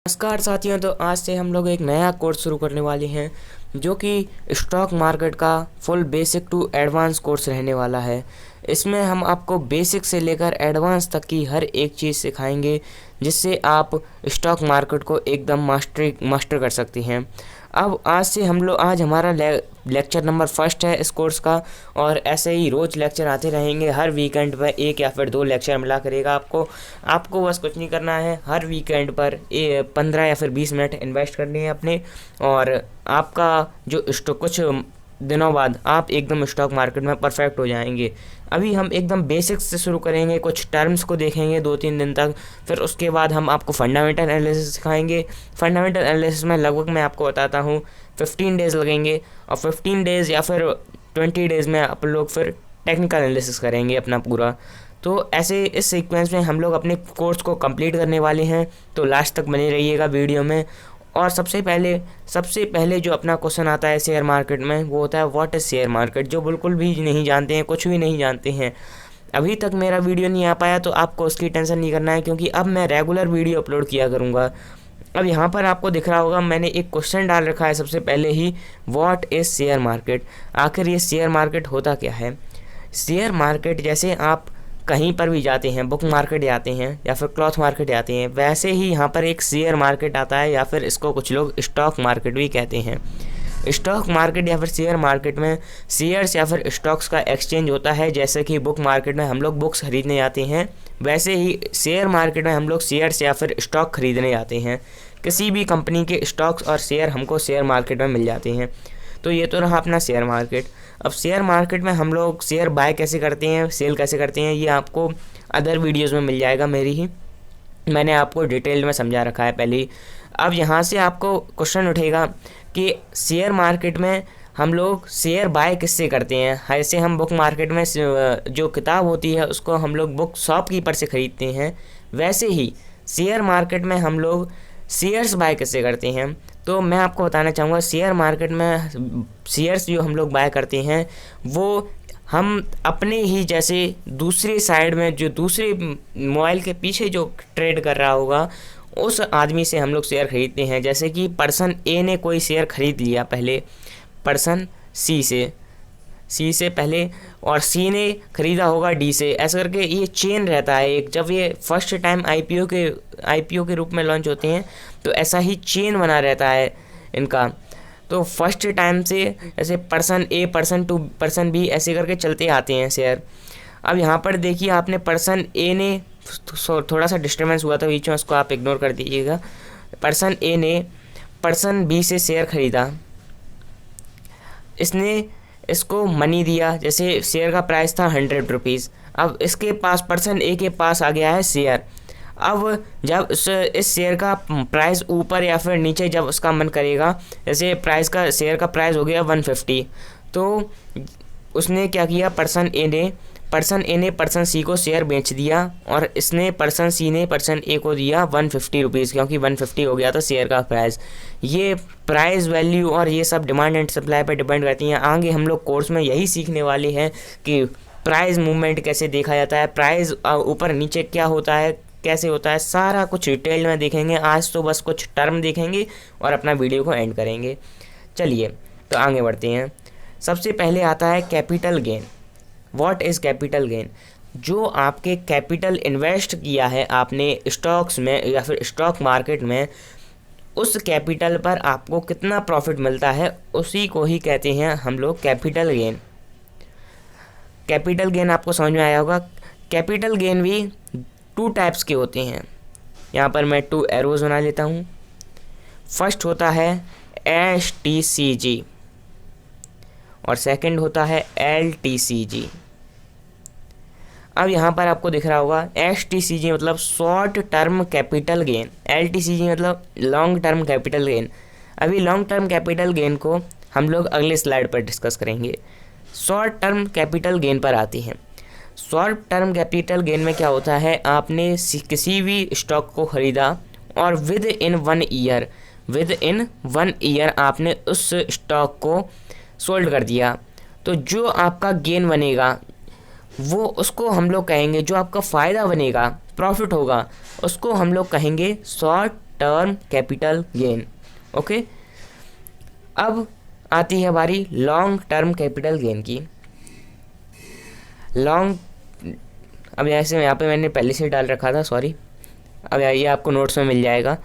नमस्कार साथियों। तो आज से हम लोग एक नया कोर्स शुरू करने वाले हैं जो कि स्टॉक मार्केट का full basic to advance course रहने वाला है। इसमें हम आपको बेसिक से लेकर एडवांस तक की हर एक चीज़ सिखाएंगे जिससे आप स्टॉक मार्केट को एकदम मास्टर कर सकते हैं। अब आज हमारा लेक्चर नंबर फर्स्ट है इस कोर्स का, और ऐसे ही रोज़ लेक्चर आते रहेंगे। हर वीकेंड पर एक या फिर 2 लेक्चर मिला करेगा आपको बस कुछ नहीं करना है। हर वीकेंड पर 15 या फिर 20 मिनट इन्वेस्ट करने हैं अपने, और आपका जो स्टॉक कुछ दिनों बाद आप एकदम स्टॉक मार्केट में परफेक्ट हो जाएंगे। अभी हम एकदम बेसिक्स से शुरू करेंगे, कुछ टर्म्स को देखेंगे 2-3 दिन तक। फिर उसके बाद हम आपको फंडामेंटल एनालिसिस सिखाएंगे। फंडामेंटल एनालिसिस में लगभग मैं आपको बताता हूँ 15 डेज़ लगेंगे, और 15 डेज़ या फिर 20 डेज़ में आप लोग फिर टेक्निकल एनालिसिस करेंगे अपना पूरा। तो ऐसे इस सीक्वेंस में हम लोग अपने कोर्स को कंप्लीट करने वाले हैं, तो लास्ट तक बने रहिएगा वीडियो में। और सबसे पहले जो अपना क्वेश्चन आता है शेयर मार्केट में, वो होता है व्हाट इज़ शेयर मार्केट। जो बिल्कुल भी नहीं जानते हैं, कुछ भी नहीं जानते हैं, अभी तक मेरा वीडियो नहीं आ पाया, तो आपको उसकी टेंशन नहीं करना है, क्योंकि अब मैं रेगुलर वीडियो अपलोड किया करूँगा। अब यहाँ पर आपको दिख रहा होगा मैंने एक क्वेश्चन डाल रखा है सबसे पहले ही, व्हाट इज़ शेयर मार्केट। आखिर ये शेयर मार्केट होता क्या है। शेयर मार्केट जैसे आप कहीं पर भी जाते हैं, बुक मार्केट जाते हैं या फिर क्लॉथ मार्केट जाते हैं, वैसे ही यहाँ पर एक शेयर मार्केट आता है, या फिर इसको कुछ लोग स्टॉक मार्केट भी कहते हैं। स्टॉक मार्केट या फिर शेयर मार्केट में शेयर्स या फिर स्टॉक्स का एक्सचेंज होता है। जैसे कि बुक मार्केट में हम लोग बुक्स खरीदने जाते हैं, वैसे ही शेयर मार्केट में हम लोग शेयर्स या फिर स्टॉक खरीदने जाते हैं। किसी भी कंपनी के स्टॉक्स और शेयर हमको शेयर मार्केट में मिल जाते हैं। तो ये तो रहा अपना शेयर मार्केट। अब शेयर मार्केट में हम लोग शेयर बाय कैसे करते हैं, सेल कैसे करते हैं, ये आपको अदर वीडियोस में मिल जाएगा मेरी ही। मैंने आपको डिटेल में समझा रखा है पहले ही। अब यहाँ से आपको क्वेश्चन उठेगा कि शेयर मार्केट में हम लोग शेयर बाय किससे करते हैं। ऐसे हम बुक मार्केट में जो किताब होती है उसको हम लोग बुक शॉपकीपर से ख़रीदते हैं, वैसे ही शेयर मार्केट में हम लोग शेयर्स बाय कैसे करते हैं। तो मैं आपको बताना चाहूँगा, शेयर मार्केट में शेयर्स जो हम लोग बाय करते हैं वो हम अपने ही जैसे दूसरी साइड में जो दूसरे मोबाइल के पीछे जो ट्रेड कर रहा होगा उस आदमी से हम लोग शेयर खरीदते हैं। जैसे कि पर्सन ए ने कोई शेयर खरीद लिया पहले पर्सन सी से पहले, और सी ने ख़रीदा होगा डी से। ऐसा करके ये चेन रहता है एक। जब ये फर्स्ट टाइम आईपीओ के रूप में लॉन्च होते हैं तो ऐसा ही चेन बना रहता है इनका। तो फर्स्ट टाइम से ऐसे person A, person two, person B ऐसे करके चलते आते हैं शेयर। अब यहाँ पर देखिए आपने पर्सन ए ने, थोड़ा सा डिस्टर्बेंस हुआ था बीच में, उसको आप इग्नोर कर दीजिएगा। पर्सन ए ने पर्सन बी से शेयर ख़रीदा, इसने इसको मनी दिया। जैसे शेयर का प्राइस था 100 रुपीज़। अब इसके पास पर्सन ए के पास आ गया है शेयर। अब जब इस शेयर का प्राइस ऊपर या फिर नीचे जब उसका मन करेगा, जैसे शेयर का प्राइस हो गया 150, तो उसने क्या किया, पर्सन ए ने पर्सन सी को शेयर बेच दिया, और इसने पर्सन सी ने पर्सन ए को दिया 150 रुपीज़, क्योंकि 150 हो गया था शेयर का प्राइस। ये प्राइस वैल्यू और ये सब डिमांड एंड सप्लाई पर डिपेंड करती हैं। आगे हम लोग कोर्स में यही सीखने वाले हैं कि प्राइस मूवमेंट कैसे देखा जाता है, प्राइस ऊपर नीचे क्या होता है, कैसे होता है, सारा कुछ डिटेल में देखेंगे। आज तो बस कुछ टर्म देखेंगे और अपना वीडियो को एंड करेंगे। चलिए तो आगे बढ़ते हैं। सबसे पहले आता है capital gain. What is capital gain. जो आपके कैपिटल इन्वेस्ट किया है आपने स्टॉक्स में या फिर स्टॉक मार्केट में, उस कैपिटल पर आपको कितना प्रॉफिट मिलता है, उसी को ही कहते हैं हम लोग कैपिटल गेन। कैपिटल गेन आपको समझ में आया होगा। कैपिटल गेन भी 2 टाइप्स के होते हैं। यहाँ पर मैं 2 एरोज बना लेता हूँ। फर्स्ट होता है STCG और सेकंड होता है LTCG। अब यहाँ पर आपको दिख रहा होगा STCG मतलब short term capital gain, LTCG मतलब लॉन्ग टर्म कैपिटल गेन। अभी लॉन्ग टर्म कैपिटल गेन को हम लोग अगले स्लाइड पर डिस्कस करेंगे। शॉर्ट टर्म कैपिटल गेन पर आते हैं। शॉर्ट टर्म कैपिटल गेन में क्या होता है, आपने किसी भी स्टॉक को ख़रीदा और विद इन वन ईयर आपने उस स्टॉक को सोल्ड कर दिया, तो जो आपका गेन बनेगा वो उसको हम लोग कहेंगे, जो आपका फ़ायदा बनेगा, प्रॉफिट होगा, उसको हम लोग कहेंगे short term capital gain. Okay, अब आती है बारी लॉन्ग टर्म कैपिटल गेन की। अब ऐसे यहाँ पे मैंने पहले से डाल रखा था, सॉरी, अब ये आपको नोट्स में मिल जाएगा।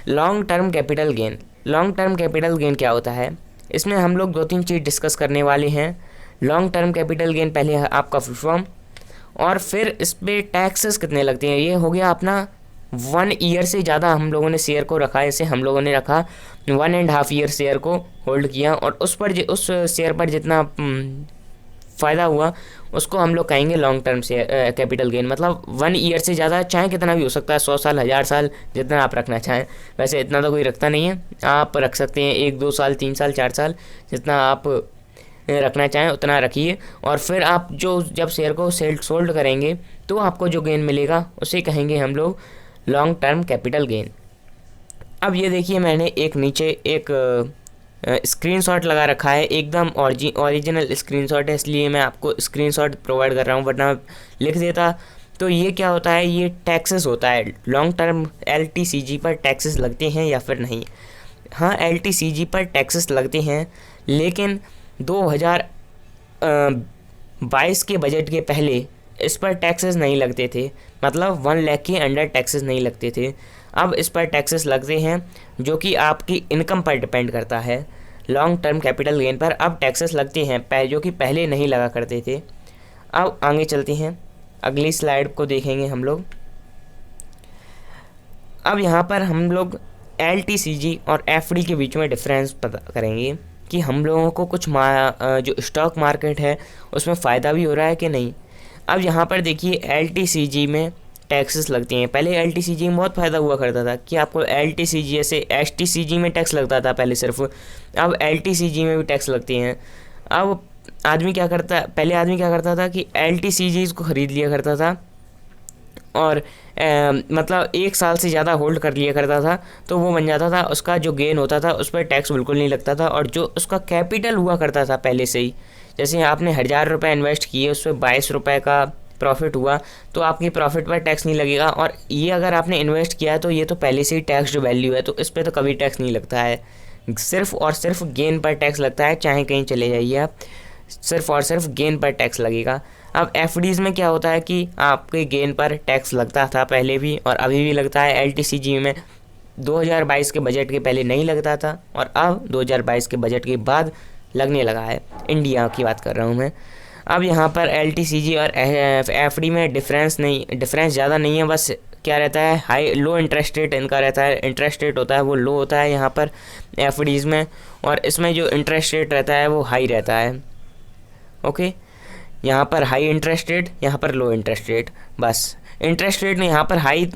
Long term capital gain, long term capital gain क्या होता है? इसमें हम लोग 2-3 चीज़ डिस्कस करने वाले हैं। लॉन्ग टर्म कैपिटल गेन पहले है आपका फुल फॉर्म, और फिर इस पर टैक्सेस कितने लगते हैं। ये हो गया अपना 1 ईयर से ज़्यादा हम लोगों ने शेयर को रखा है, जैसे हम लोगों ने रखा 1.5 ईयर शेयर को होल्ड किया, और उस शेयर पर जितना फ़ायदा हुआ उसको हम लोग कहेंगे लॉन्ग टर्म से कैपिटल गेन। मतलब 1 ईयर से ज़्यादा, चाहे कितना भी हो सकता है, 100 साल, 1000 साल, जितना आप रखना चाहें। वैसे इतना तो कोई रखता नहीं है, आप रख सकते हैं 1-2 साल, 3 साल, 4 साल, जितना आप रखना चाहें उतना रखिए। और फिर आप जब शेयर को सोल्ड करेंगे तो आपको जो गेन मिलेगा उसे कहेंगे हम लोग लॉन्ग टर्म कैपिटल गेन। अब ये देखिए, मैंने एक नीचे एक स्क्रीनशॉट लगा रखा है, एकदम ओरिजिनल स्क्रीनशॉट है, इसलिए मैं आपको स्क्रीनशॉट प्रोवाइड कर रहा हूँ, वरना लिख देता। तो ये क्या होता है, ये टैक्सेस होता है। लॉन्ग टर्म LTCG पर टैक्सेस लगते हैं या फिर नहीं? हाँ, LTCG पर टैक्सेस लगते हैं, लेकिन 2022 के बजट के पहले इस पर टैक्सेस नहीं लगते थे। मतलब 1 लाख के अंडर टैक्सेस नहीं लगते थे। अब इस पर टैक्सेस लगते हैं, जो कि आपकी इनकम पर डिपेंड करता है। लॉन्ग टर्म कैपिटल गेन पर अब टैक्सेस लगते हैं, जो कि पहले नहीं लगा करते थे। अब आगे चलते हैं, अगली स्लाइड को देखेंगे हम लोग। अब यहाँ पर हम लोग LTCG और FD के बीच में डिफरेंस पता करेंगे कि हम लोगों को कुछ जो स्टॉक मार्केट है उसमें फ़ायदा भी हो रहा है कि नहीं। अब यहाँ पर देखिए, LTCG में टैक्सेस लगते हैं। पहले LTCG में बहुत फ़ायदा हुआ करता था कि आपको LTCG जैसे STCG में टैक्स लगता था पहले सिर्फ, अब LTCG में भी टैक्स लगते हैं। अब आदमी क्या करता, पहले आदमी क्या करता था कि LTCGs को ख़रीद लिया करता था और मतलब 1 साल से ज़्यादा होल्ड कर लिया करता था, तो वो बन जाता था, उसका जो गेन होता था उस पर टैक्स बिल्कुल नहीं लगता था। और जो उसका कैपिटल हुआ करता था पहले से ही, जैसे आपने 1000 रुपये इन्वेस्ट किए, उस पर 22 रुपये का प्रॉफिट हुआ, तो आपकी प्रॉफिट पर टैक्स नहीं लगेगा। और ये अगर आपने इन्वेस्ट किया है तो ये तो पहले से ही टैक्स जो वैल्यू है, तो इस पर तो कभी टैक्स नहीं लगता है। सिर्फ और सिर्फ गेन पर टैक्स लगता है, चाहे कहीं चले जाइए आप, सिर्फ और सिर्फ गेन पर टैक्स लगेगा। अब FDs में क्या होता है कि आपके गेन पर टैक्स लगता था पहले भी और अभी भी लगता है। LTCG में 2022 के बजट के पहले नहीं लगता था, और अब 2022 के बजट के बाद लगने लगा है। इंडिया की बात कर रहा हूँ मैं। अब यहाँ पर LTCG और FD में डिफरेंस ज़्यादा नहीं है, बस क्या रहता है, लो इंटरेस्ट रेट इनका रहता है। इंटरेस्ट रेट होता है वो लो होता है यहाँ पर FDs में, और इसमें जो इंटरेस्ट रेट रहता है वो हाई रहता है। ओके, यहाँ पर हाई इंटरेस्ट रेट, यहाँ पर लो इंटरेस्ट रेट। बस इंटरेस्ट रेट में यहाँ पर हाई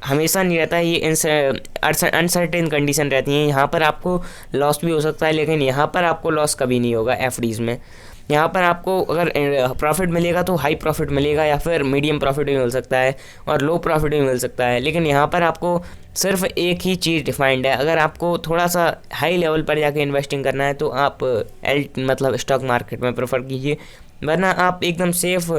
हमेशा नहीं रहता है, ये अनसर्टेन कंडीशन रहती हैं। यहाँ पर आपको लॉस भी हो सकता है, लेकिन यहाँ पर आपको लॉस कभी नहीं होगा FDs में। यहाँ पर आपको अगर प्रॉफिट मिलेगा तो हाई प्रॉफिट मिलेगा, या फिर मीडियम प्रॉफिट भी मिल सकता है और लो प्रॉफिट भी मिल सकता है। लेकिन यहाँ पर आपको सिर्फ एक ही चीज़ डिफाइंड है। अगर आपको थोड़ा सा हाई लेवल पर जाके इन्वेस्टिंग करना है तो आप मतलब स्टॉक मार्केट में प्रेफर कीजिए, वरना आप एकदम सेफ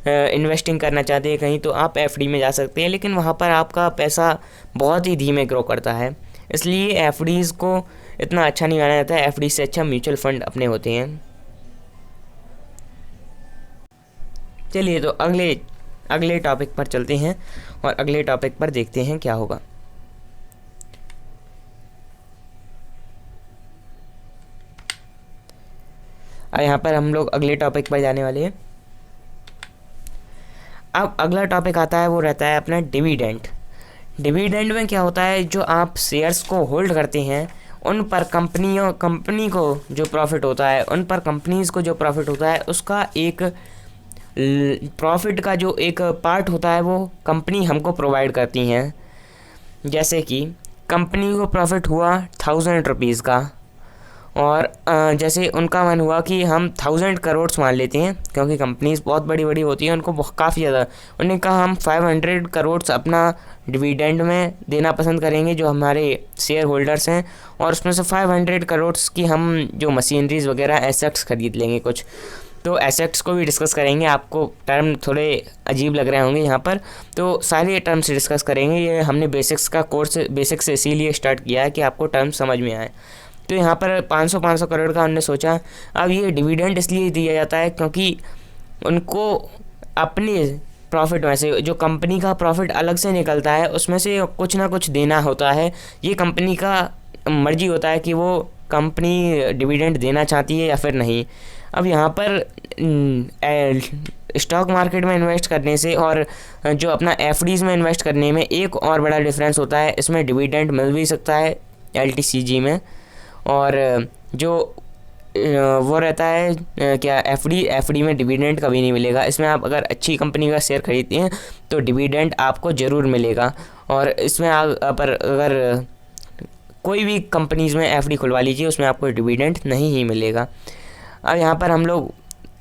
इन्वेस्टिंग करना चाहते हैं कहीं, तो आप FD में जा सकते हैं। लेकिन वहाँ पर आपका पैसा बहुत ही धीमे ग्रो करता है, इसलिए FDs को इतना अच्छा नहीं माना जाता है। FD से अच्छा म्यूचुअल फंड अपने होते हैं। चलिए, तो अगले टॉपिक पर चलते हैं और अगले टॉपिक पर देखते हैं क्या होगा। यहाँ पर हम लोग अगले टॉपिक पर जाने वाले हैं। अब अगला टॉपिक आता है, वो रहता है अपना डिविडेंड। डिविडेंड में क्या होता है, जो आप शेयर्स को होल्ड करते हैं उन पर कंपनी को जो प्रॉफिट होता है, उन पर कंपनीज़ को जो प्रॉफिट होता है, उसका एक प्रॉफिट का जो एक पार्ट होता है वो कंपनी हमको प्रोवाइड करती हैं। जैसे कि कंपनी को प्रॉफिट हुआ 1000 रुपीज़ का, और जैसे उनका मन हुआ कि हम 1000 करोड़ मान लेते हैं, क्योंकि कंपनीज बहुत बड़ी बड़ी होती हैं, उनको काफ़ी ज़्यादा, उन्होंने कहा हम 500 करोड़ अपना डिविडेंड में देना पसंद करेंगे जो हमारे शेयर होल्डर्स हैं, और उसमें से 500 करोड़ की हम जो मशीनरीज वगैरह एसेट्स खरीद लेंगे कुछ। तो एसेट्स को भी डिस्कस करेंगे। आपको टर्म थोड़े अजीब लग रहे होंगे यहाँ पर, तो सारे टर्म्स डिस्कस करेंगे। ये हमने बेसिक्स का कोर्स बेसिक से इसीलिए स्टार्ट किया है कि आपको टर्म समझ में आए। तो यहाँ पर 500 करोड़ का हमने सोचा। अब ये डिविडेंड इसलिए दिया जाता है क्योंकि उनको अपने प्रॉफिट में से, जो कंपनी का प्रॉफिट अलग से निकलता है, उसमें से कुछ ना कुछ देना होता है। ये कंपनी का मर्जी होता है कि वो कंपनी डिविडेंड देना चाहती है या फिर नहीं। अब यहाँ पर स्टॉक मार्केट में इन्वेस्ट करने से और जो अपना एफडीज़ में इन्वेस्ट करने में एक और बड़ा डिफरेंस होता है। इसमें डिविडेंड मिल भी सकता है एलटीसीजी में, और जो वो रहता है क्या एफडी में डिविडेंड कभी नहीं मिलेगा। इसमें आप अगर अच्छी कंपनी का शेयर खरीदते हैं तो डिविडेंड आपको ज़रूर मिलेगा। और इसमें पर अगर कोई भी कंपनीज़ में एफडी खुलवा लीजिए, उसमें आपको डिविडेंड नहीं ही मिलेगा। अब यहाँ पर हम लोग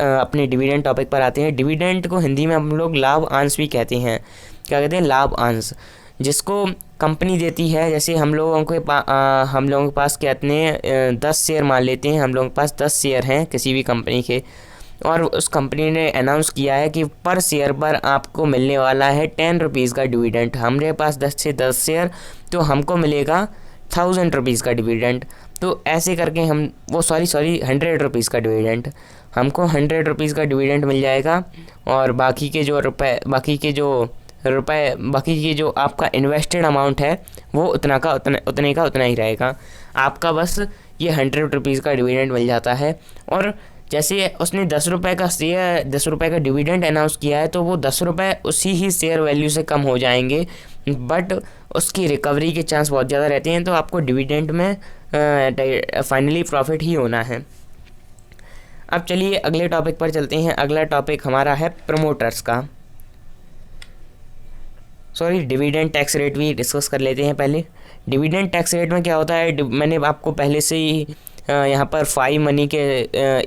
अपने डिविडेंड टॉपिक पर आते हैं। डिविडेंड को हिंदी में हम लोग लाभ अंश भी कहते हैं। क्या कहते हैं? लाभ अंश, जिसको कंपनी देती है। जैसे हम लोगों के पास कहते हैं 10 शेयर मान लेते हैं, हम लोगों के पास 10 शेयर हैं किसी भी कंपनी के, और उस कंपनी ने अनाउंस किया है कि पर शेयर पर आपको मिलने वाला है 10 रुपीज़ का डिविडेंड। हमारे पास 10 से 10 शेयर, तो हमको मिलेगा 1000 रुपीज़ का डिविडेंड। तो ऐसे करके हम 100 रुपीज़ का डिविडेंड, हमको 100 रुपीज़ का डिविडेंड मिल जाएगा। और बाकी के जो आपका इन्वेस्टेड अमाउंट है वो उतने का उतना ही रहेगा। आपका बस ये 100 रुपीज़ का डिविडेंड मिल जाता है। और जैसे उसने 10 रुपये का डिविडेंड अनाउंस किया है, तो वो 10 रुपये उसी ही शेयर वैल्यू से कम हो जाएंगे, बट उसकी रिकवरी के चांस बहुत ज़्यादा रहते हैं। तो आपको डिविडेंड में फाइनली प्रॉफिट ही होना है। अब चलिए अगले टॉपिक पर चलते हैं। अगला टॉपिक हमारा है प्रमोटर्स का, डिविडेंड टैक्स रेट भी डिस्कस कर लेते हैं पहले। डिविडेंड टैक्स रेट में क्या होता है, मैंने आपको पहले से ही यहाँ पर 5 मनी के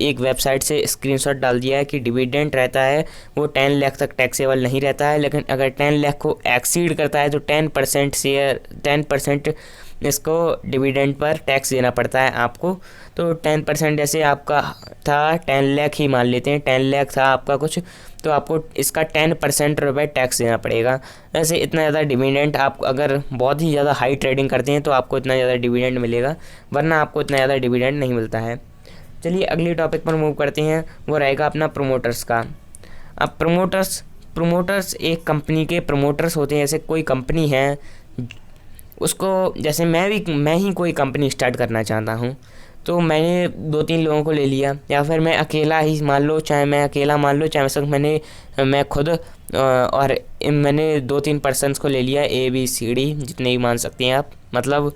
एक वेबसाइट से स्क्रीनशॉट डाल दिया है कि डिविडेंड रहता है वो 10 लाख तक टैक्सेबल नहीं रहता है। लेकिन अगर 10 लाख को एक्सीड करता है तो 10% इसको डिविडेंड पर टैक्स देना पड़ता है आपको। तो 10% जैसे आपका था 10 लाख ही मान लेते हैं, 10 लाख था आपका कुछ, तो आपको इसका 10% रुपये टैक्स देना पड़ेगा। वैसे इतना ज़्यादा डिविडेंड आप अगर बहुत ही ज़्यादा हाई ट्रेडिंग करते हैं तो आपको इतना ज़्यादा डिविडेंड मिलेगा, वरना आपको इतना ज़्यादा डिविडेंड नहीं मिलता है। चलिए अगले टॉपिक पर मूव करते हैं, वो रहेगा अपना प्रमोटर्स का। अब प्रमोटर्स एक कंपनी के प्रमोटर्स होते हैं। जैसे कोई कंपनी है, उसको जैसे मैं ही कोई कंपनी स्टार्ट करना चाहता हूँ, तो मैंने 2-3 लोगों को ले लिया, या फिर मैं अकेला ही मान लो, चाहे मैं खुद और मैंने 2-3 पर्सन्स को ले लिया, ABCD जितने ही मान सकते हैं आप। मतलब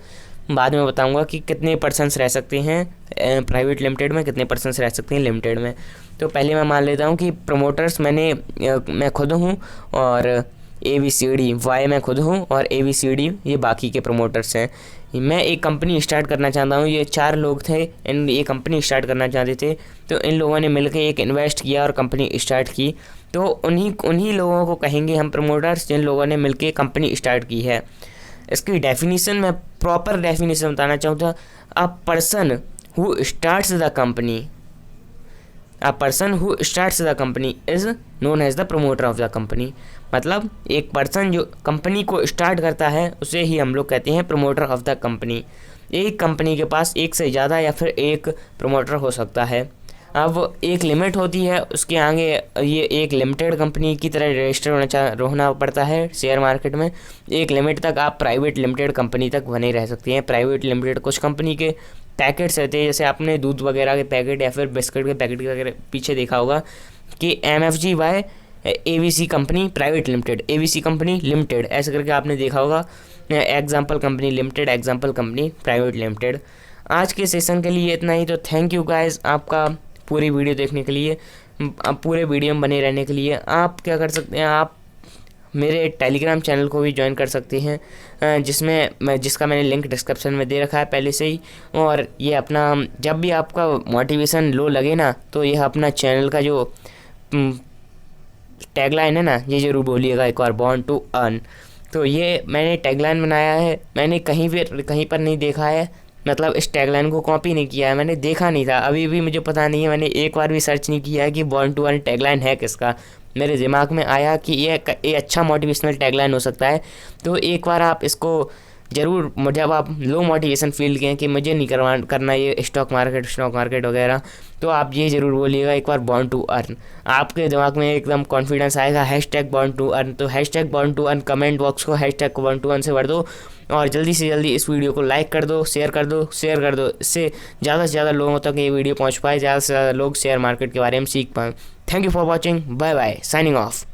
बाद में बताऊंगा कि कितने पर्सन्स रह सकते हैं प्राइवेट लिमिटेड में, कितने पर्सन्स रह सकते हैं लिमिटेड में। तो पहले मैं मान लेता हूँ कि प्रमोटर्स मैं खुद हूँ, और ABCD वाई मैं खुद हूँ, और ABCD ये बाकी के प्रमोटर्स हैं। मैं एक कंपनी स्टार्ट करना चाहता हूँ। ये 4 लोग थे, ये कंपनी स्टार्ट करना चाहते थे। तो इन लोगों ने मिलकर एक इन्वेस्ट किया और कंपनी स्टार्ट की। तो उन्हीं लोगों को कहेंगे हम प्रमोटर्स, जिन लोगों ने मिलकर कंपनी स्टार्ट की है। इसकी डेफिनेशन, मैं प्रॉपर डेफिनेशन बताना चाहूँगा। A person who starts the company is known as the promoter of the company. मतलब एक पर्सन जो कंपनी को स्टार्ट करता है उसे ही हम लोग कहते हैं प्रमोटर ऑफ द कंपनी। एक कंपनी के पास एक से ज़्यादा या फिर एक प्रमोटर हो सकता है। अब एक लिमिट होती है, उसके आगे ये एक लिमिटेड कंपनी की तरह रजिस्टर होना पड़ता है शेयर मार्केट में। एक लिमिट तक आप प्राइवेट लिमिटेड कंपनी तक बने रह सकते हैं। प्राइवेट लिमिटेड कुछ कंपनी के पैकेट्स रहते हैं, जैसे आपने दूध वगैरह के पैकेट या फिर बिस्किट के पैकेट वगैरह पीछे देखा होगा कि MFG by ABC company private limited, ABC company limited, ऐसे करके आपने देखा होगा। Example company limited, example company private limited. आज के सेशन के लिए इतना ही। तो थैंक यू गाइस आपका पूरी वीडियो देखने के लिए, पूरे वीडियो में बने रहने के लिए। आप क्या कर सकते हैं, आप मेरे टेलीग्राम चैनल को भी ज्वाइन कर सकते हैं, जिसका मैंने लिंक डिस्क्रिप्शन में दे रखा है पहले से ही। और ये अपना जब भी आपका मोटिवेशन लो लगे ना, तो यह अपना चैनल का जो टैगलाइन है ना, ये जरूर बोलिएगा एक बार, बॉर्न टू अर्न। तो ये मैंने टैगलाइन बनाया है, मैंने कहीं पर नहीं देखा है, मतलब इस टैगलाइन को कॉपी नहीं किया है, मैंने देखा नहीं था, अभी भी मुझे पता नहीं है, मैंने एक बार भी सर्च नहीं किया है कि बॉर्न टू अर्न टैगलाइन है किसका। मेरे दिमाग में आया कि ये अच्छा मोटिवेशनल टैगलाइन हो सकता है, तो एक बार आप इसको ज़रूर, जब आप लो मोटिवेशन फील करें कि मुझे नहीं करना ये स्टॉक मार्केट वगैरह, तो आप ये ज़रूर बोलिएगा एक बार बॉर्न टू अर्न, आपके दिमाग में एकदम कॉन्फिडेंस आएगा। हैशटैग बॉर्न टू अर्न, तो hashtag born to earn comment box को हैशटैग बॉर्न टू अर्न से भर दो, और जल्दी से जल्दी इस वीडियो को लाइक कर दो, शेयर कर दो, इससे ज़्यादा से ज़्यादा लोगों तक ये वीडियो पहुँच पाए, ज़्यादा से ज़्यादा लोग शेयर मार्केट के बारे में सीख पाएँ। Thank you for watching, bye bye, signing of.